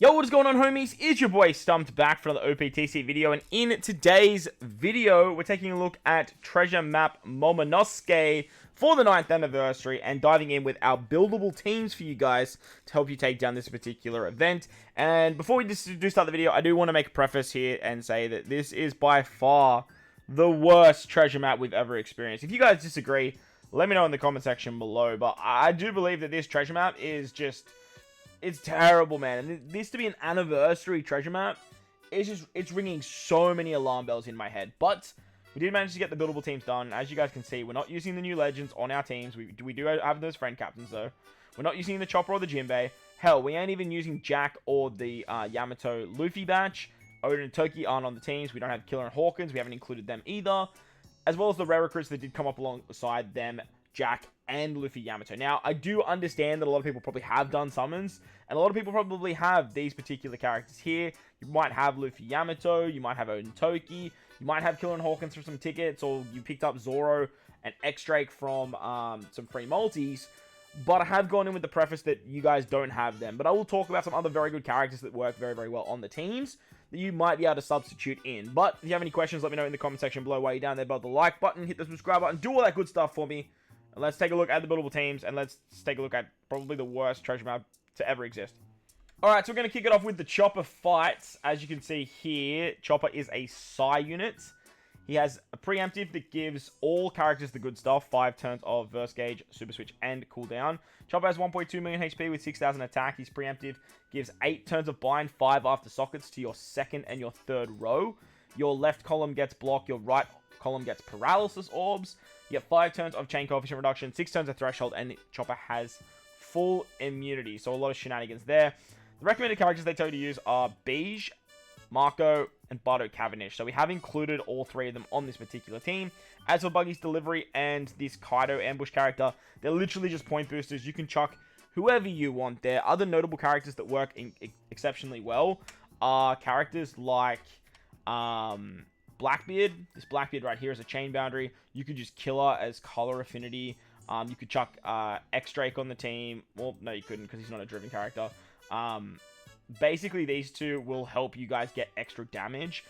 Yo, what is going on, homies? It's your boy StumpD back for another OPTC video, and in today's video, we're taking a look at Treasure Map Momonosuke for the 9th anniversary and diving in with our buildable teams for you guys to help you take down this particular event. And before we do start the video, I do want to make a preface here and say that this is by far the worst treasure map we've ever experienced. If you guys disagree, let me know in the comment section below, but I do believe that this treasure map is just... it's terrible, man. And this to be an anniversary treasure map, it's ringing so many alarm bells in my head. But we did manage to get the buildable teams done. As you guys can see, we're not using the new legends on our teams. We do have those friend captains, though. We're not using the Chopper or the Jinbei. Hell, we ain't even using Jack or the Yamato Luffy batch. Odin and Toki aren't on the teams. We don't have Killer and Hawkins. We haven't included them either. As well as the rare recruits that did come up alongside them, Jack and Luffy Yamato. Now, I do understand that a lot of people probably have done summons, and a lot of people probably have these particular characters here. You might have Luffy Yamato, you might have Odin Toki, you might have Killer and Hawkins for some tickets, or you picked up Zoro and X-Drake from some free multis, but I have gone in with the preface that you guys don't have them. But I will talk about some other very good characters that work very, very well on the teams that you might be able to substitute in. But if you have any questions, let me know in the comment section below. While you're down there, above the like button, hit the subscribe button, do all that good stuff for me. And let's take a look at the buildable teams, and let's take a look at probably the worst treasure map to ever exist. Alright, so we're going to kick it off with the Chopper fights. As you can see here, Chopper is a Psi unit. He has a preemptive that gives all characters the good stuff. 5 turns of Verse Gauge, Super Switch, and cooldown. Chopper has 1.2 million HP with 6,000 attack. His preemptive gives 8 turns of Bind, 5 after sockets to your second and your third row. Your left column gets block, your right column gets paralysis orbs. You get 5 turns of chain coefficient reduction, 6 turns of threshold, and Chopper has full immunity. So a lot of shenanigans there. The recommended characters they tell you to use are Beige, Marco, and Bardo Cavendish. So we have included all 3 of them on this particular team. As for Buggy's delivery and this Kaido ambush character, they're literally just point boosters. You can chuck whoever you want there. Other notable characters that work exceptionally well are characters like Blackbeard. This Blackbeard right here is a chain boundary. You could use Killer as color affinity. You could chuck X-Drake on the team. Well, no, you couldn't because he's not a driven character. Basically, these 2 will help you guys get extra damage.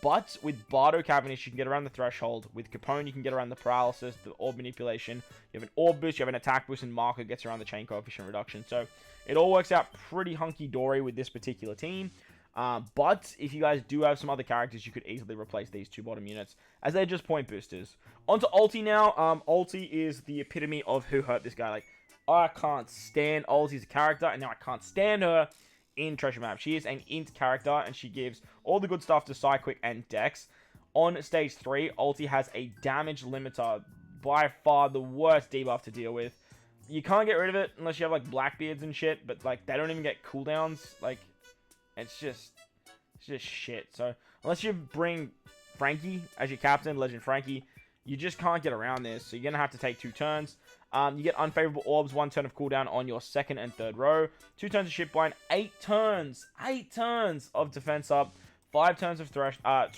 But with Bardo Cavendish, you can get around the threshold. With Capone, you can get around the paralysis, the orb manipulation. You have an orb boost, you have an attack boost, and Marco gets around the chain coefficient reduction. So it all works out pretty hunky-dory with this particular team. But if you guys do have some other characters, you could easily replace these 2 bottom units, as they're just point boosters. On to Ulti now. Ulti is the epitome of who hurt this guy. Like, I can't stand Ulti as a character, and now I can't stand her in Treasure Map. She is an int character, and she gives all the good stuff to Psyquick and Dex. On Stage 3, Ulti has a damage limiter, by far the worst debuff to deal with. You can't get rid of it unless you have, like, Blackbeards and shit, but, like, they don't even get cooldowns. Like, it's just shit. So, unless you bring Frankie as your captain, Legend Frankie, you just can't get around this. So, you're going to have to take 2 turns. You get unfavorable orbs, 1 turn of cooldown on your second and third row. 2 turns of ship bind, 8 turns of defense up, 5 turns of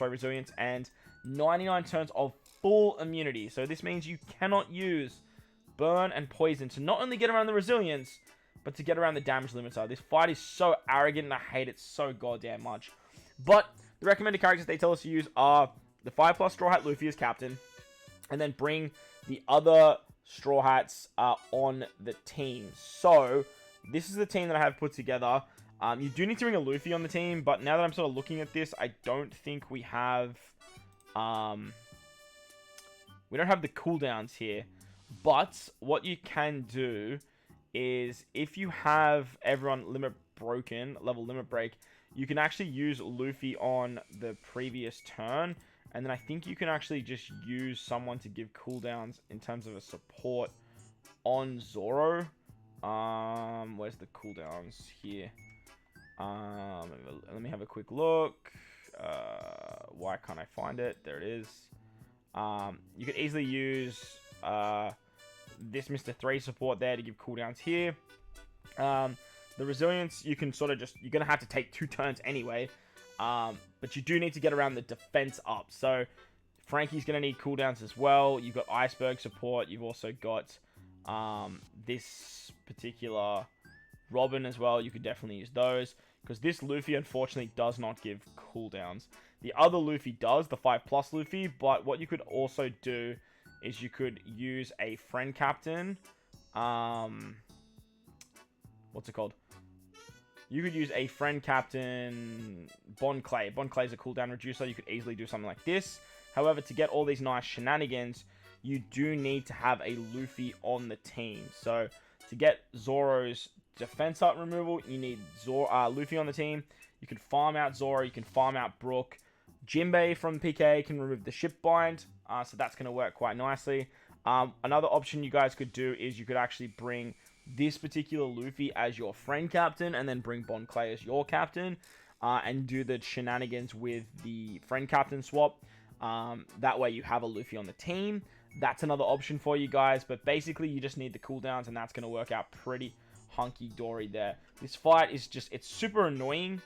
resilience, and 99 turns of full immunity. So this means you cannot use burn and poison to not only get around the resilience, but to get around the damage limiter. This fight is so arrogant, and I hate it so goddamn much. But the recommended characters they tell us to use are the 5+ Straw Hat Luffy as captain, and then bring the other Straw Hats on the team. So this is the team that I have put together. You do need to bring a Luffy on the team, but now that I'm sort of looking at this, I don't think we have we don't have the cooldowns here. But what you can do is, if you have everyone level limit break, you can actually use Luffy on the previous turn. And then I think you can actually just use someone to give cooldowns in terms of a support on Zoro. Where's the cooldowns here? Let me have a quick look. Why can't I find it? There it is. You could easily use this Mr. 3 support there to give cooldowns here. The resilience, you can sort of just... you're going to have to take 2 turns anyway. But you do need to get around the defense up. So Frankie's going to need cooldowns as well. You've got Iceberg support. You've also got this particular Robin as well, you could definitely use those. Because this Luffy, unfortunately, does not give cooldowns. The other Luffy does, the 5+ Luffy. But what you could also do is you could use a friend captain. What's it called? You could use a friend captain, Bon Clay. Bon Clay is a cooldown reducer. You could easily do something like this. However, to get all these nice shenanigans, you do need to have a Luffy on the team. So, to get Zoro's defense up removal, you need Luffy on the team. You can farm out Zoro. You can farm out Brook. Jinbei from PK can remove the ship bind. So, that's going to work quite nicely. Another option you guys could do is you could actually bring this particular Luffy as your friend captain and then bring Bon Clay as your captain and do the shenanigans with the friend captain swap. That way you have a Luffy on the team. That's another option for you guys, but basically you just need the cooldowns and that's going to work out pretty hunky-dory there. This fight is just, it's super annoying.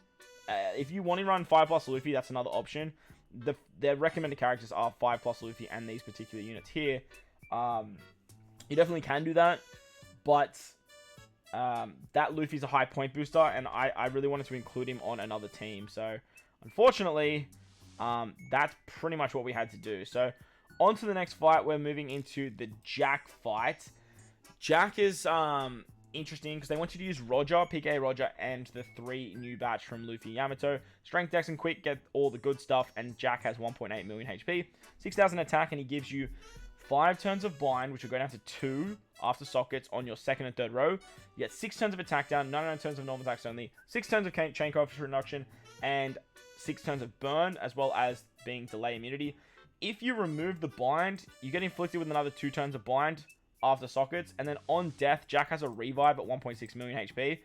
If you want to run 5+ Luffy, that's another option. Their recommended characters are 5+ Luffy and these particular units here. You definitely can do that. But that Luffy's a high point booster, and I really wanted to include him on another team. So, unfortunately, that's pretty much what we had to do. So, on to the next fight. We're moving into the Jack fight. Jack is interesting because they want you to use Roger, PK Roger, and the 3 new batch from Luffy Yamato. Strength, Dex, and Quick get all the good stuff, and Jack has 1.8 million HP. 6,000 attack, and he gives you 5 turns of bind, which will go down to 2 after sockets on your second and third row. You get 6 turns of attack down, 99 turns of normal attacks only, 6 turns of chain coefficient reduction, and 6 turns of burn, as well as being delay immunity. If you remove the bind, you get inflicted with another 2 turns of bind after sockets, and then on death, Jack has a revive at 1.6 million HP.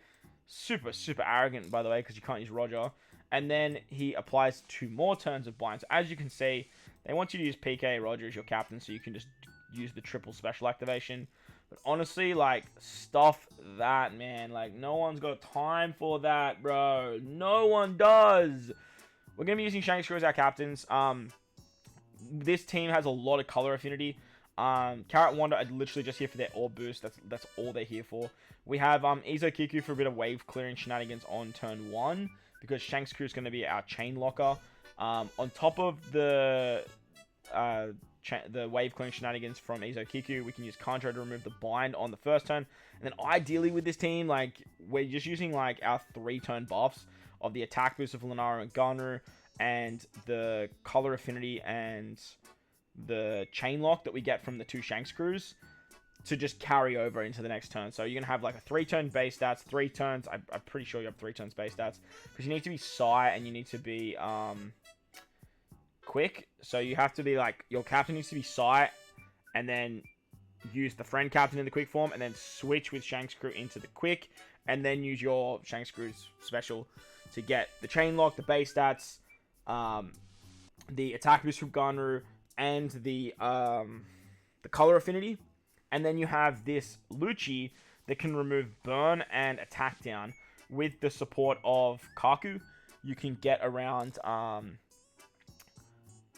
Super, super arrogant, by the way, because you can't use Roger. And then he applies 2 more turns of bind. So as you can see, they want you to use PK Roger as your captain, so you can just use the triple special activation. But honestly, like, stuff that, man. Like, no one's got time for that, bro. No one does. We're going to be using Shanks Crew as our captains. This team has a lot of color affinity. Carrot Wanda are literally just here for their orb boost. That's all they're here for. We have Izo Kiku for a bit of wave clearing shenanigans on turn 1, because Shanks Crew is going to be our chain locker. On top of the wave clearing shenanigans from Izo Kiku, we can use Kanjo to remove the bind on the first turn. And then ideally with this team, like, we're just using like our 3-turn buffs of the attack boost of Lunara and Gunru, and the color affinity and the chain lock that we get from the 2 Shanks Crews to just carry over into the next turn. So you're going to have like a 3-turn base stats, 3 turns. I'm pretty sure you have 3 turns base stats, because you need to be Psy and you need to be quick. So you have to be like, your captain needs to be Psy and then use the friend captain in the quick form and then switch with Shanks Crew into the quick and then use your Shanks Crew's special to get the chain lock, the base stats, the attack boost from Gunru, and the color affinity. And then you have this Lucci that can remove burn and attack down. With the support of Kaku, you can get around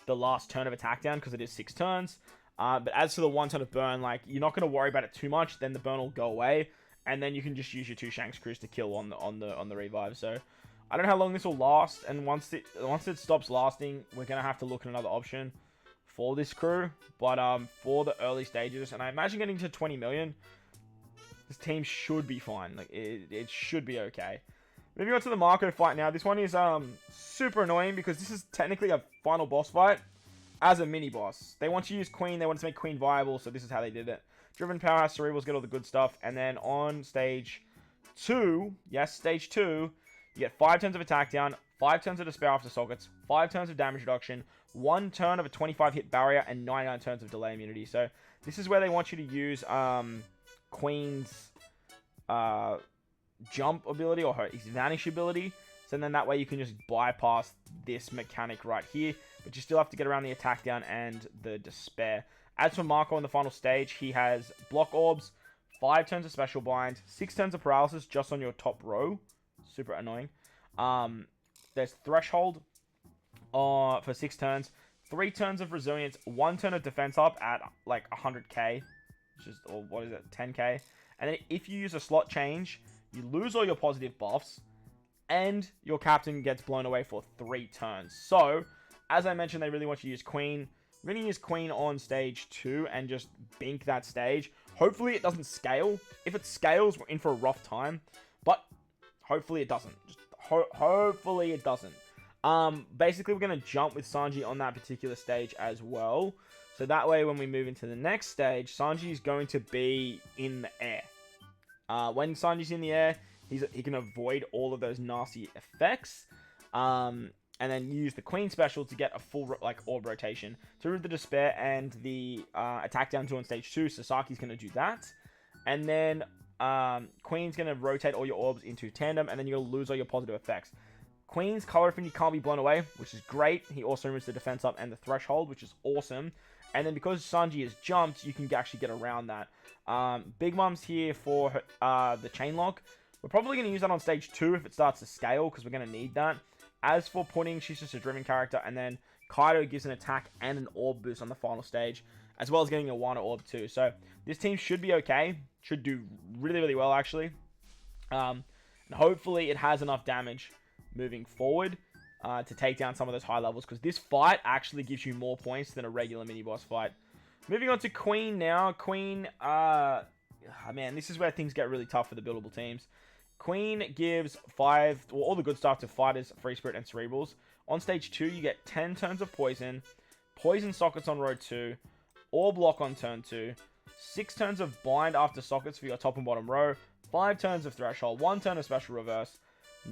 the last turn of attack down, because it is 6 turns. But as for the 1 turn of burn, like, you're not going to worry about it too much. Then the burn will go away, and then you can just use your 2 Shanks Crews to kill on the revive. So I don't know how long this will last, and once it stops lasting, we're going to have to look at another option for this crew. But for the early stages, and I imagine getting to 20 million, this team should be fine. Like, it should be okay. Moving on to the Marco fight now. This one is super annoying, because this is technically a final boss fight as a mini boss. They want to use Queen. They want to make Queen viable, so this is how they did it. Driven Powerhouse Cerebrals get all the good stuff, and then on stage 2, yes, stage 2, you get 5 turns of attack down, 5 turns of despair after sockets, 5 turns of damage reduction, 1 turn of a 25 hit barrier, and 99 turns of delay immunity. So this is where they want you to use Queen's jump ability, or her vanish ability. So then that way you can just bypass this mechanic right here, but you still have to get around the attack down and the despair. As for Marco in the final stage, he has block orbs, 5 turns of special bind, 6 turns of paralysis just on your top row. Super annoying. There's threshold for 6 turns, 3 turns of resilience, 1 turn of defense up at like 100k, which is, or what is it, 10k. And then if you use a slot change, you lose all your positive buffs, and your captain gets blown away for 3 turns. So, as I mentioned, they really want you to use Queen. We're going to use Queen on stage 2 and just bink that stage. Hopefully it doesn't scale. If it scales, we're in for a rough time. But hopefully it doesn't. Just hopefully it doesn't. Basically, we're going to jump with Sanji on that particular stage as well. So that way, when we move into the next stage, Sanji is going to be in the air. When Sanji's in the air, he can avoid all of those nasty effects. And then use the Queen special to get a full orb rotation. To remove the Despair and the attack down 2 on stage 2, Sasaki's going to do that. And then Queen's going to rotate all your orbs into tandem, and then you'll lose all your positive effects. Queen's color affinity can't be blown away, which is great. He also removes the defense up and the threshold, which is awesome. And then because Sanji has jumped, you can actually get around that. Big Mom's here for the chain lock. We're probably going to use that on stage 2 if it starts to scale, because we're going to need that. As for Pudding, she's just a driven character, and then Kaido gives an attack and an orb boost on the final stage, as well as getting a Wano orb too. So this team should be okay. Should do really, really well, actually. And hopefully it has enough damage moving forward to take down some of those high levels, because this fight actually gives you more points than a regular mini-boss fight. Moving on to Queen now. Queen, man, this is where things get really tough for the buildable teams. Queen gives all the good stuff to fighters, free spirit, and cerebrals. On stage 2, you get 10 turns of poison, poison sockets on row 2, orb lock on turn 2, 6 turns of bind after sockets for your top and bottom row, 5 turns of threshold, 1 turn of special reverse,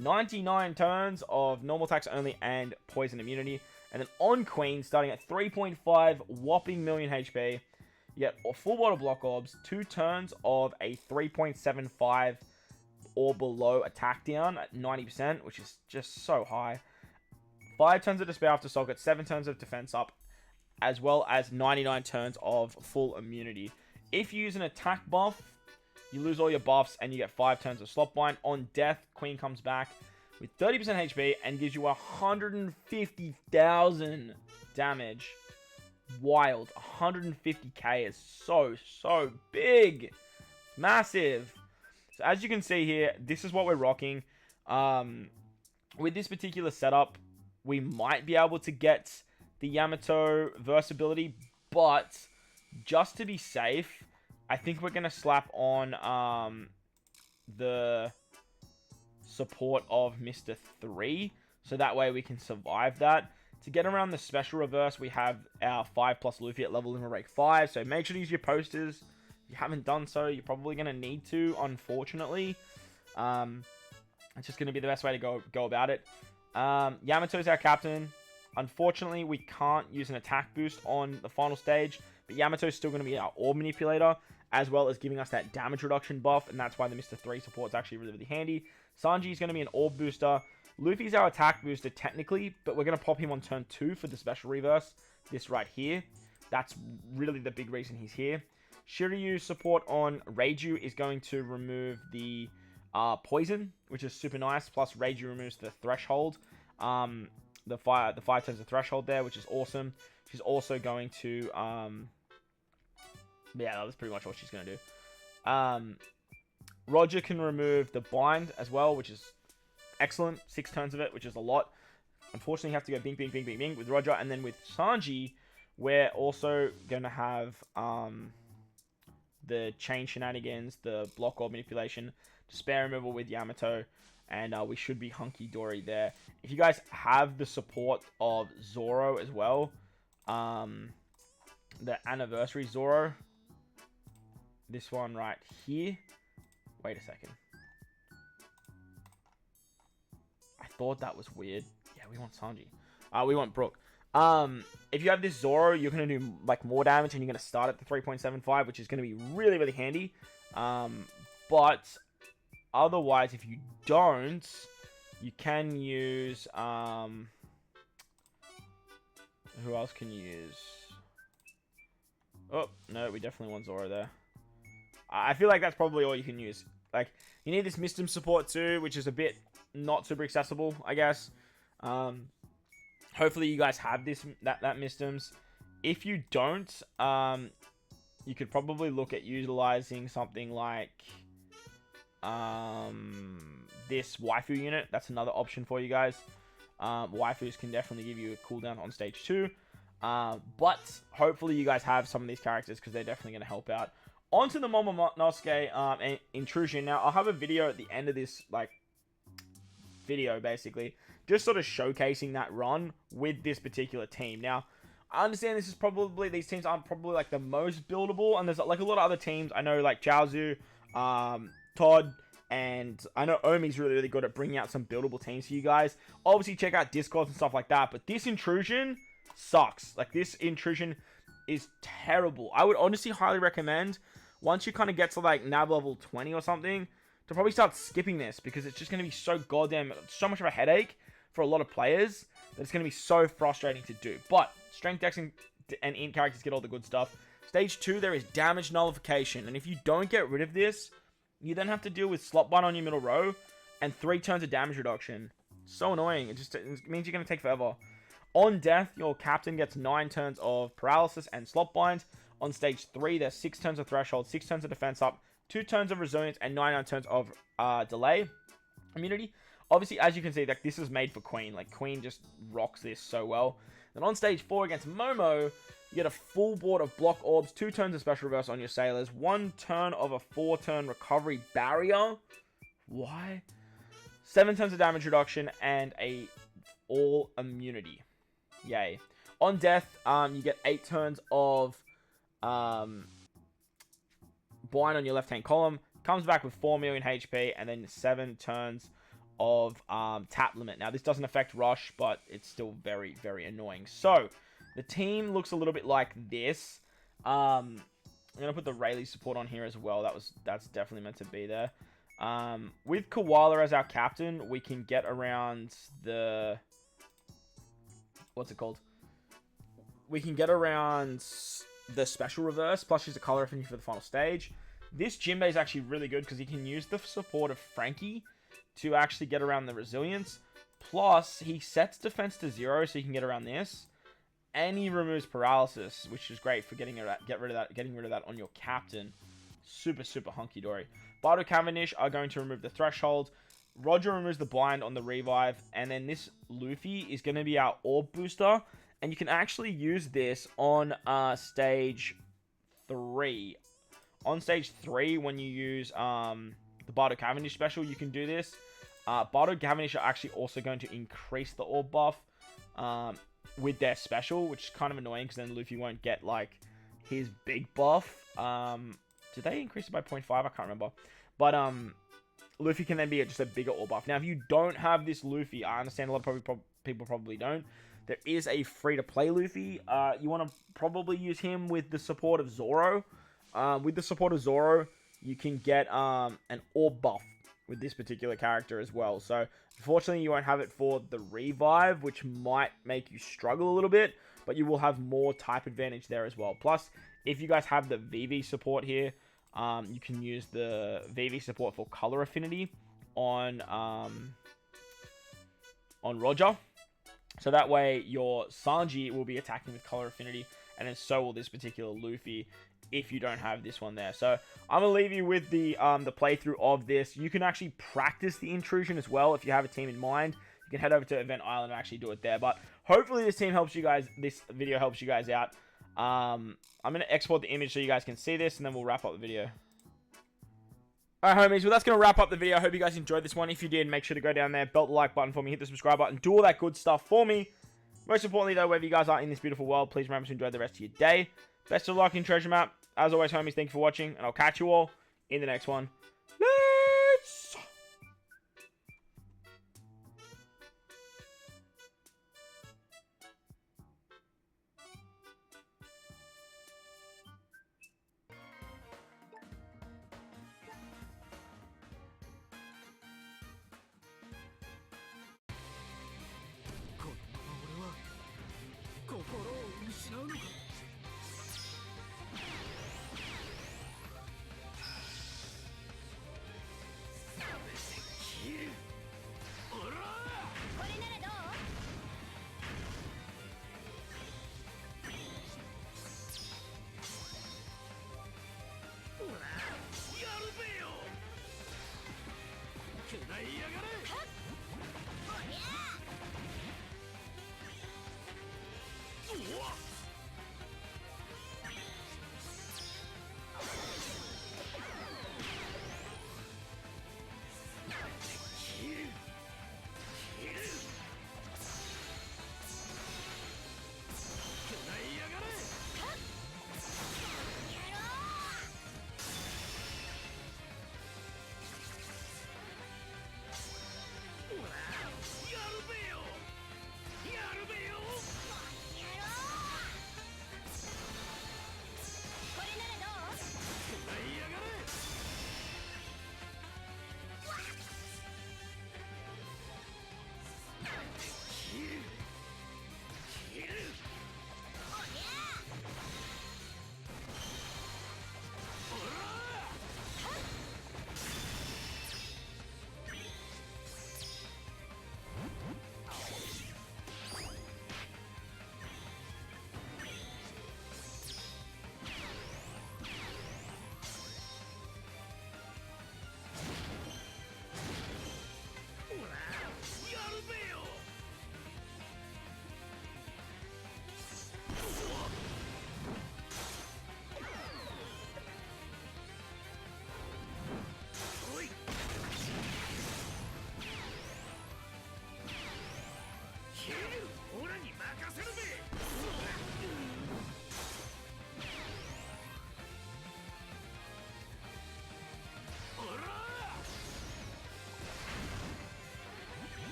99 turns of normal attacks only and poison immunity. And then on Queen, starting at 3.5 whopping million HP, you get full bottle block orbs, 2 turns of a 3.75 or below attack down at 90%, which is just so high. 5 turns of despair after socket, 7 turns of defense up, as well as 99 turns of full immunity. If you use an attack buff, you lose all your buffs and you get 5 turns of slot bind. On death, Queen comes back with 30% HP and gives you 150,000 damage. Wild. 150k is so big. Massive. So as you can see here, this is what we're rocking. With this particular setup, we might be able to get the Yamato versatility, but just to be safe, I think we're going to slap on the support of Mr. 3, so that way we can survive that. To get around the special reverse, we have our 5+ Luffy at level limit rank 5, so make sure to use your posters. If you haven't done so, you're probably going to need to, unfortunately. It's just going to be the best way to go about it. Yamato's our captain. Unfortunately, we can't use an attack boost on the final stage, but Yamato's still going to be our orb manipulator, as well as giving us that damage reduction buff, and that's why the Mr. 3 support is actually really, really handy. Sanji is going to be an orb booster. Luffy's our attack booster technically, but we're going to pop him on turn 2 for the special reverse, this right here. That's really the big reason he's here. Shiryu's support on Reiju is going to remove the poison, which is super nice, plus Reiju removes the threshold. The 5 turns of threshold there, which is awesome. She's also going to yeah, that's pretty much what she's going to do. Roger can remove the bind as well, which is excellent. 6 turns of it, which is a lot. Unfortunately, you have to go bing, bing, bing, bing, bing with Roger. And then with Sanji, we're also going to have the chain shenanigans, the block orb manipulation, despair removal with Yamato, and we should be hunky-dory there. If you guys have the support of Zoro as well, the anniversary Zoro, this one right here. Wait a second. I thought that was weird. Yeah, we want Sanji. We want Brook. If you have this Zoro, you're going to do like more damage, and you're going to start at the 3.75, which is going to be really, really handy. But otherwise, if you don't, you can use... who else can you use? Oh, no, we definitely want Zoro there. I feel like that's probably all you can use. Like, you need this Mistim support too, which is a bit not super accessible, I guess. Hopefully you guys have that Mistims. If you don't, you could probably look at utilizing something like this waifu unit. That's another option for you guys. Waifus can definitely give you a cooldown on stage 2. But hopefully you guys have some of these characters because they're definitely going to help out. Onto the Momonosuke and Intrusion. Now, I'll have a video at the end of this, like, video, basically, just sort of showcasing that run with this particular team. Now, I understand this is probably, these teams aren't probably, like, the most buildable, and there's, like, a lot of other teams. I know, like, Chaozu, Todd, and I know Omi's really, really good at bringing out some buildable teams for you guys. Obviously, check out Discords and stuff like that, but this Intrusion sucks. Like, this Intrusion is terrible. I would honestly highly recommend, once you kind of get to, like, NAB level 20 or something, to probably start skipping this, because it's just going to be so so much of a headache for a lot of players, that it's going to be so frustrating to do. But Strength, Dex, and Int characters get all the good stuff. Stage 2, there is Damage Nullification, and if you don't get rid of this, you then have to deal with Slot Bind on your middle row, and 3 turns of damage reduction. So annoying, it means you're going to take forever. On death, your captain gets 9 turns of Paralysis and Slot Bind. On stage 3, there's 6 turns of Threshold, 6 turns of Defense Up, 2 turns of Resilience, and 99 turns of Delay immunity. Obviously, as you can see, like, this is made for Queen. Like, Queen just rocks this so well. Then on stage 4 against Momo, you get a full board of Block Orbs, 2 turns of Special Reverse on your Sailors, 1 turn of a 4-turn Recovery Barrier. Why? 7 turns of damage reduction, and a all immunity. Yay. On death, you get 8 turns of Blind on your left-hand column. Comes back with 4 million HP, and then 7 turns of tap limit. Now, this doesn't affect Rush, but it's still very, very annoying. So, the team looks a little bit like this. I'm going to put the Rayleigh support on here as well. That's definitely meant to be there. With Koala as our captain, we can get around the... What's it called? We can get around the Special Reverse, plus she's a color affinity for the final stage. This Jinbei is actually really good because he can use the support of Frankie to actually get around the Resilience. Plus, he sets defense to 0 so you can get around this. And he removes Paralysis, which is great for getting rid of that on your captain. Super, super hunky-dory. Bardo Cavendish are going to remove the Threshold. Roger removes the Blind on the Revive. And then this Luffy is going to be our Orb Booster. And you can actually use this on stage 3. On stage 3, when you use the Bardo Cavendish special, you can do this. Bardo Cavendish are actually also going to increase the Orb buff with their special, which is kind of annoying because then Luffy won't get, like, his big buff. Did they increase it by 0.5? I can't remember. But Luffy can then be just a bigger Orb buff. Now, if you don't have this Luffy, I understand a lot of people probably don't. There is a free-to-play Luffy. You want to probably use him with the support of Zoro. With the support of Zoro, you can get an Orb buff with this particular character as well. So, unfortunately, you won't have it for the Revive, which might make you struggle a little bit, but you will have more type advantage there as well. Plus, if you guys have the VV support here, you can use the VV support for color affinity on Roger. So that way, your Sanji will be attacking with color affinity, and then so will this particular Luffy if you don't have this one there. So I'm going to leave you with the playthrough of this. You can actually practice the Intrusion as well if you have a team in mind. You can head over to Event Island and actually do it there. But hopefully this video helps you guys out. I'm going to export the image so you guys can see this, and then we'll wrap up the video. Alright, homies, well, that's going to wrap up the video. I hope you guys enjoyed this one. If you did, make sure to go down there, belt the like button for me, hit the subscribe button, do all that good stuff for me. Most importantly, though, wherever you guys are in this beautiful world, please remember to enjoy the rest of your day. Best of luck in Treasure Map. As always, homies, thank you for watching, and I'll catch you all in the next one.